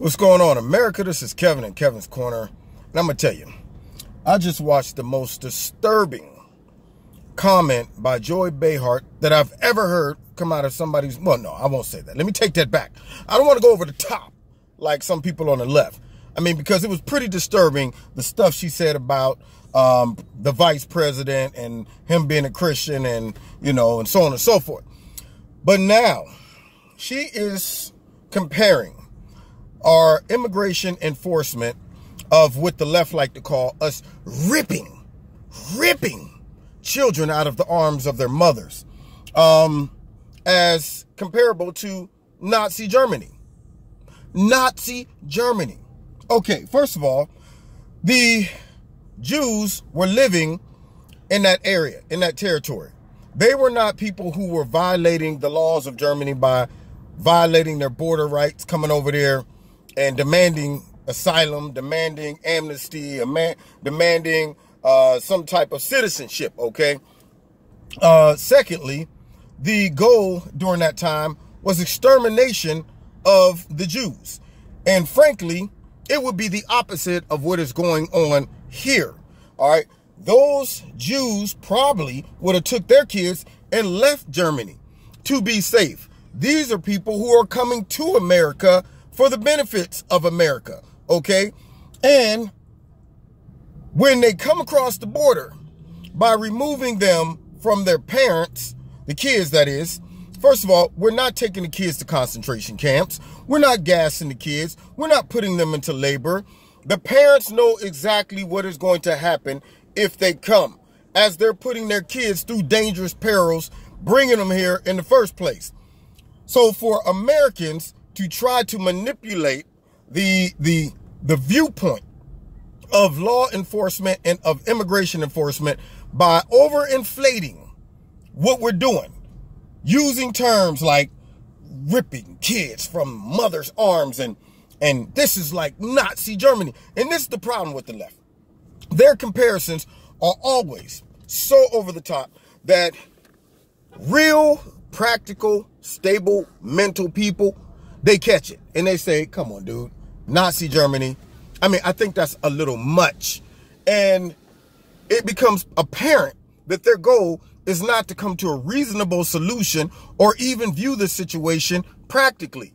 What's going on, America? This is Kevin in Kevin's Corner. And I'm going to tell you, I just watched the most disturbing comment by Joy Behar that I've ever heard come out of somebody's... Well, no, I won't say that. Let me take that back. I don't want to go over the top like some people on the left. I mean, because it was pretty disturbing, the stuff she said about the vice president and him being a Christian and, you know, and so on and so forth. But now she is comparing our immigration enforcement of what the left like to call us ripping children out of the arms of their mothers as comparable to Nazi Germany. Nazi Germany. Okay, first of all, the Jews were living in that area, in that territory. They were not people who were violating the laws of Germany by violating their border rights, coming over there and demanding asylum, demanding amnesty, demanding some type of citizenship, okay? Secondly, the goal during that time was extermination of the Jews. And frankly, it would be the opposite of what is going on here, all right? Those Jews probably would have took their kids and left Germany to be safe. These are people who are coming to America for the benefits of America, okay? And when they come across the border, by removing them from their parents, the kids that is, first of all, we're not taking the kids to concentration camps. We're not gassing the kids. We're not putting them into labor. The parents know exactly what is going to happen if they come, as they're putting their kids through dangerous perils, bringing them here in the first place. So for Americans to try to manipulate the viewpoint of law enforcement and of immigration enforcement by overinflating what we're doing, using terms like ripping kids from mother's arms and this is like Nazi Germany. And this is the problem with the left. Their comparisons are always so over the top that real, practical, stable, mental people, they catch it. And they say, come on, dude, Nazi Germany. I mean, I think that's a little much. And it becomes apparent that their goal is not to come to a reasonable solution or even view the situation practically.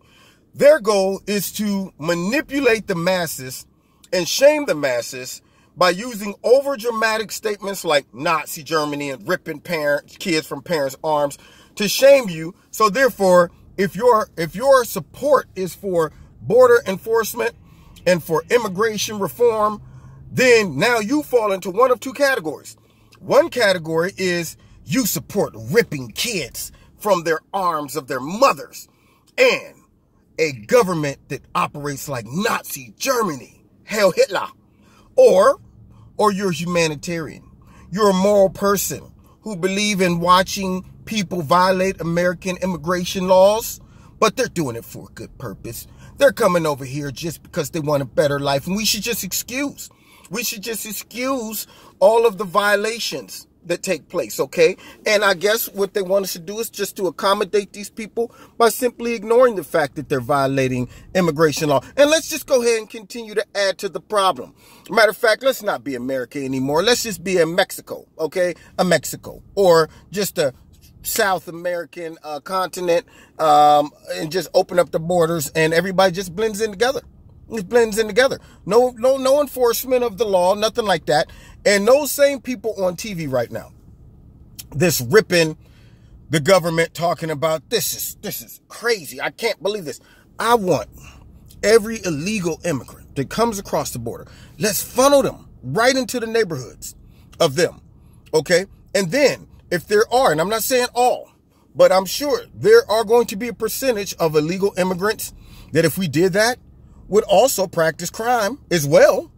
Their goal is to manipulate the masses and shame the masses by using overdramatic statements like Nazi Germany and ripping kids from parents' arms to shame you. So therefore, if your support is for border enforcement and for immigration reform, then now you fall into one of two categories. One category is you support ripping kids from their arms of their mothers and a government that operates like Nazi Germany, Heil Hitler. Or you're a humanitarian. You're a moral person who believe in watching people violate American immigration laws, but they're doing it for a good purpose. They're coming over here just because they want a better life, and we should just excuse all of the violations that take place, okay? And I guess what they want us to do is just to accommodate these people by simply ignoring the fact that they're violating immigration law. And let's just go ahead and continue to add to the problem. Matter of fact, let's not be America anymore. Let's just be a Mexico, okay? A Mexico, or just a South American continent, and just open up the borders and everybody just blends in together. It blends in together. No enforcement of the law, nothing like that. And those same people on TV right now, this ripping the government, talking about this is crazy. I can't believe this. I want every illegal immigrant that comes across the border, let's funnel them right into the neighborhoods of them. Okay. And then if there are, and I'm not saying all, but I'm sure there are going to be a percentage of illegal immigrants that if we did that, would also practice crime as well.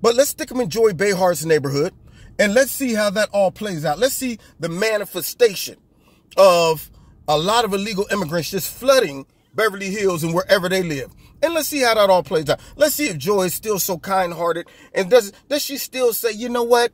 But let's stick them in Joy Behar's neighborhood and let's see how that all plays out. Let's see the manifestation of a lot of illegal immigrants just flooding Beverly Hills and wherever they live. And let's see how that all plays out. Let's see if Joy is still so kind-hearted, and does she still say, you know what?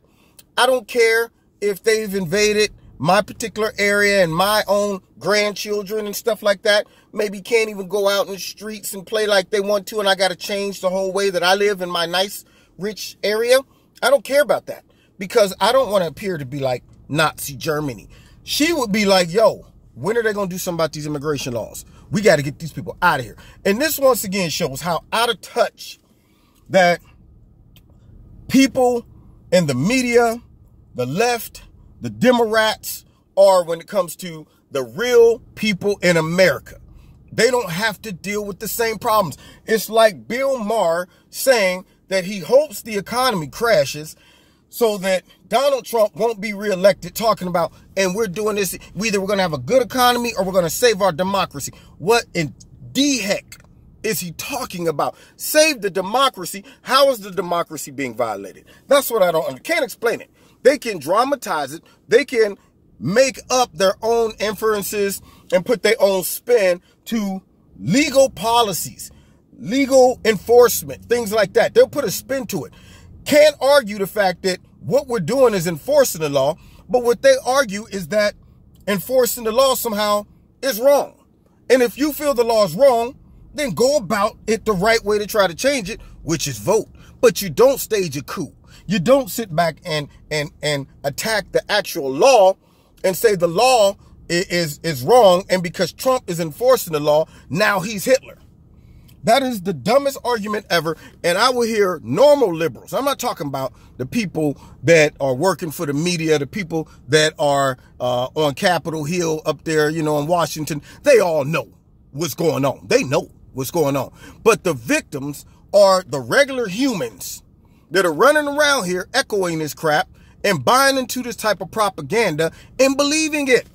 I don't care if they've invaded my particular area and my own grandchildren and stuff like that maybe can't even go out in the streets and play like they want to, and I got to change the whole way that I live in my nice, rich area. I don't care about that because I don't want to appear to be like Nazi Germany. She would be like, yo, when are they going to do something about these immigration laws? We got to get these people out of here. And this once again shows how out of touch that people in the media, the left, the Democrats are when it comes to the real people in America. They don't have to deal with the same problems. It's like Bill Maher saying that he hopes the economy crashes so that Donald Trump won't be reelected, talking about, and we're doing this, either we're going to have a good economy or we're going to save our democracy. What in the heck is he talking about? Save the democracy? How is the democracy being violated? That's what I can't explain it. They can dramatize it. They can make up their own inferences and put their own spin to legal policies, legal enforcement, things like that. They'll put a spin to it. Can't argue the fact that what we're doing is enforcing the law, but what they argue is that enforcing the law somehow is wrong. And if you feel the law is wrong, then go about it the right way to try to change it, which is vote. But you don't stage a coup. You don't sit back and attack the actual law and say the law is wrong, and because Trump is enforcing the law, now he's Hitler. That is the dumbest argument ever, and I will hear normal liberals. I'm not talking about the people that are working for the media, the people that are on Capitol Hill up there, you know, in Washington. They all know what's going on. They know what's going on. But the victims are the regular humans that are running around here echoing this crap and buying into this type of propaganda and believing it.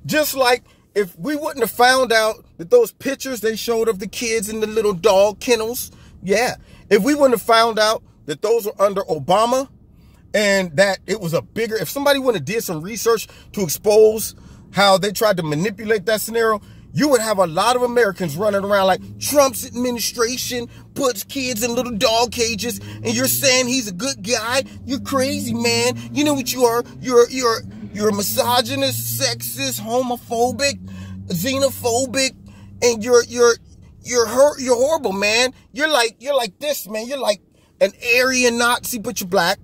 Just like if we wouldn't have found out that those pictures they showed of the kids in the little dog kennels, yeah, if we wouldn't have found out that those were under Obama and that it was a bigger, if somebody wouldn't have did some research to expose how they tried to manipulate that scenario, you would have a lot of Americans running around like Trump's administration puts kids in little dog cages and you're saying he's a good guy. You're crazy, man. You know what you are? You're a misogynist, sexist, homophobic, xenophobic, and you're horrible, man. You're like this, man. You're like an Aryan Nazi, but you're black,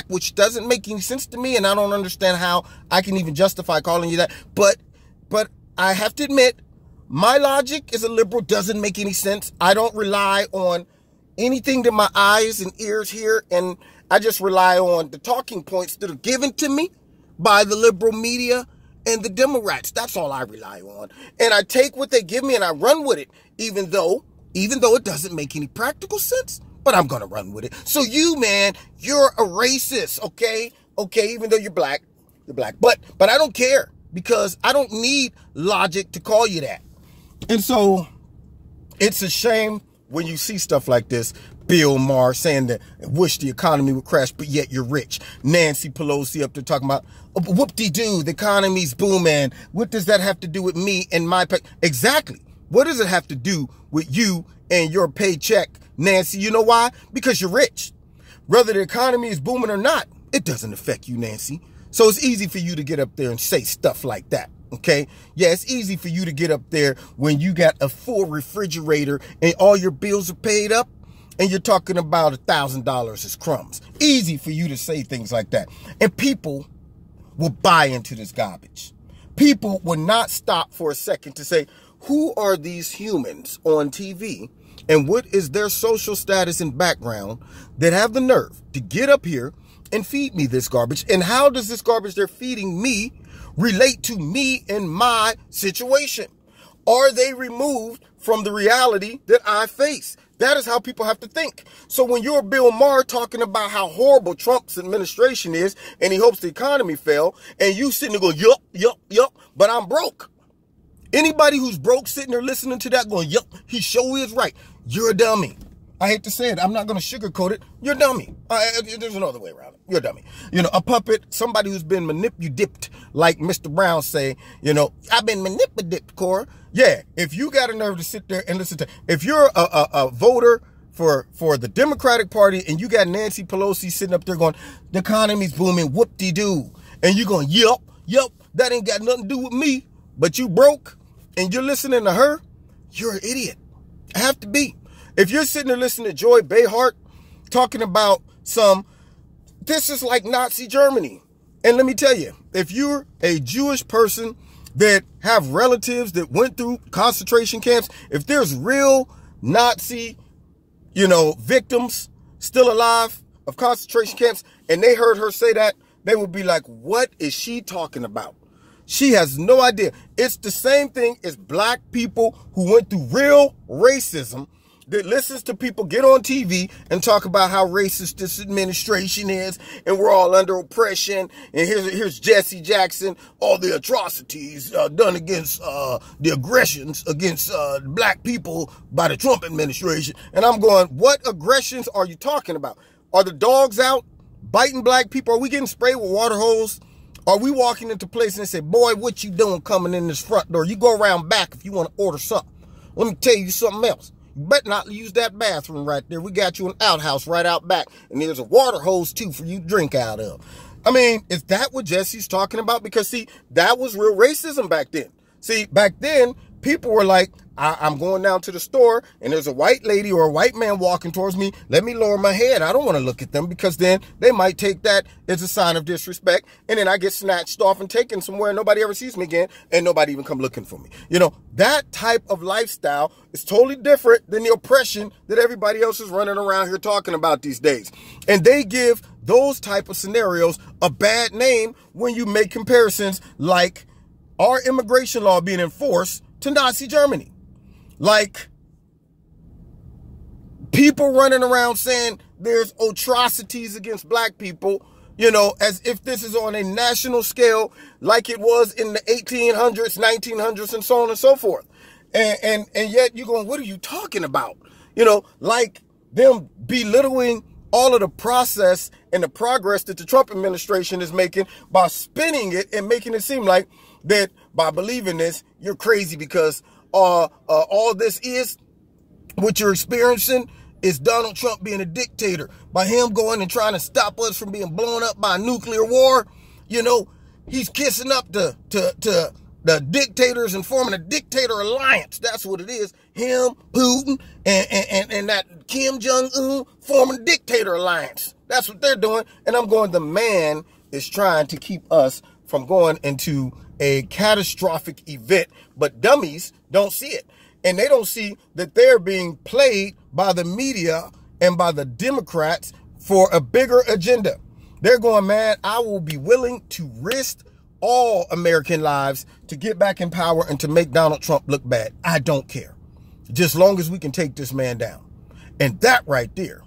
which doesn't make any sense to me, and I don't understand how I can even justify calling you that. But I have to admit, my logic as a liberal doesn't make any sense. I don't rely on anything that my eyes and ears hear, and I just rely on the talking points that are given to me by the liberal media and the Democrats. That's all I rely on. And I take what they give me and I run with it, even though it doesn't make any practical sense, but I'm going to run with it. So you, man, you're a racist, okay? Okay, even though you're black. But I don't care because I don't need logic to call you that. And so it's a shame when you see stuff like this. Bill Maher saying that wish the economy would crash, but yet you're rich. Nancy Pelosi up there talking about whoop-de-doo, the economy's booming. What does that have to do with me and my pay? Exactly. What does it have to do with you and your paycheck, Nancy? You know why? Because you're rich. Whether the economy is booming or not, it doesn't affect you, Nancy. So it's easy for you to get up there and say stuff like that. Okay. Yeah, it's easy for you to get up there when you got a full refrigerator and all your bills are paid up and you're talking about $1,000 as crumbs. Easy for you to say things like that. And people will buy into this garbage. People will not stop for a second to say, who are these humans on TV and what is their social status and background that have the nerve to get up here and feed me this garbage? And how does this garbage they're feeding me relate to me and my situation? Are they removed from the reality that I face? That is how people have to think. So when you're Bill Maher talking about how horrible Trump's administration is and he hopes the economy fail, and you sitting there going, yup, but I'm broke. Anybody who's broke sitting there listening to that going, yup, he sure is right. You're a dummy. I hate to say it. I'm not going to sugarcoat it. You're a dummy. There's another way around it. You're a dummy. You know, a puppet, somebody who's been manipulated, like Mr. Brown say, you know, I've been manipulated, Cora. Yeah, if you got a nerve to sit there and listen to, if you're a voter for the Democratic Party and you got Nancy Pelosi sitting up there going, the economy's booming, whoop-de-doo. And you're going, yup, Yup, that ain't got nothing to do with me. But you broke and you're listening to her, you're an idiot. I have to be. If you're sitting there listening to Joy Behar talking about this is like Nazi Germany. And let me tell you, if you're a Jewish person that have relatives that went through concentration camps, if there's real Nazi, victims still alive of concentration camps, and they heard her say that, they would be like, what is she talking about? She has no idea. It's the same thing as black people who went through real racism that listens to people get on TV and talk about how racist this administration is and we're all under oppression. And here's Jesse Jackson, all the atrocities done against the aggressions against black people by the Trump administration. And I'm going, what aggressions are you talking about? Are the dogs out biting black people? Are we getting sprayed with water hose? Are we walking into places and say, boy, what you doing coming in this front door? You go around back if you want to order something. Let me tell you something else. You better not use that bathroom right there. We got you an outhouse right out back. And there's a water hose, too, for you to drink out of. I mean, is that what Jesse's talking about? Because, see, that was real racism back then. See, back then, people were like, I'm going down to the store, and there's a white lady or a white man walking towards me. Let me lower my head. I don't want to look at them because then they might take that as a sign of disrespect, and then I get snatched off and taken somewhere, and nobody ever sees me again, and nobody even come looking for me. That type of lifestyle is totally different than the oppression that everybody else is running around here talking about these days. And they give those type of scenarios a bad name when you make comparisons like our immigration law being enforced to Nazi Germany. Like people running around saying there's atrocities against black people, as if this is on a national scale like it was in the 1800s, 1900s, and so on and so forth. And yet you're going, what are you talking about? Like them belittling all of the process and the progress that the Trump administration is making by spinning it and making it seem like that by believing this, you're crazy because all this is, what you're experiencing is Donald Trump being a dictator. By him going and trying to stop us from being blown up by a nuclear war, he's kissing up to the dictators and forming a dictator alliance. That's what it is. Him, Putin, and that Kim Jong-un forming a dictator alliance. That's what they're doing. And I'm going, the man is trying to keep us from going into a catastrophic event, but dummies don't see it. And they don't see that they're being played by the media and by the Democrats for a bigger agenda. They're going, man, I will be willing to risk all American lives to get back in power and to make Donald Trump look bad. I don't care. Just long as we can take this man down. And that right there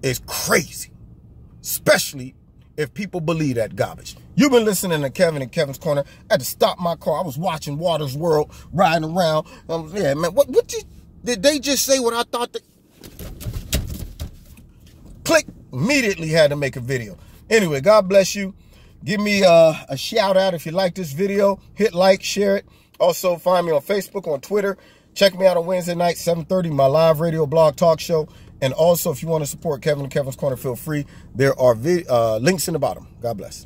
is crazy, especially if people believe that garbage. You've been listening to Kevin and Kevin's Corner. I had to stop my car. I was watching Water's World, riding around. Yeah, man, did they just say what I thought? Click, immediately had to make a video. Anyway, God bless you. Give me a shout out if you like this video. Hit like, share it. Also, find me on Facebook, on Twitter. Check me out on Wednesday night, 7:30, my live radio blog talk show. And also, if you want to support Kevin and Kevin's Corner, feel free. There are links in the bottom. God bless.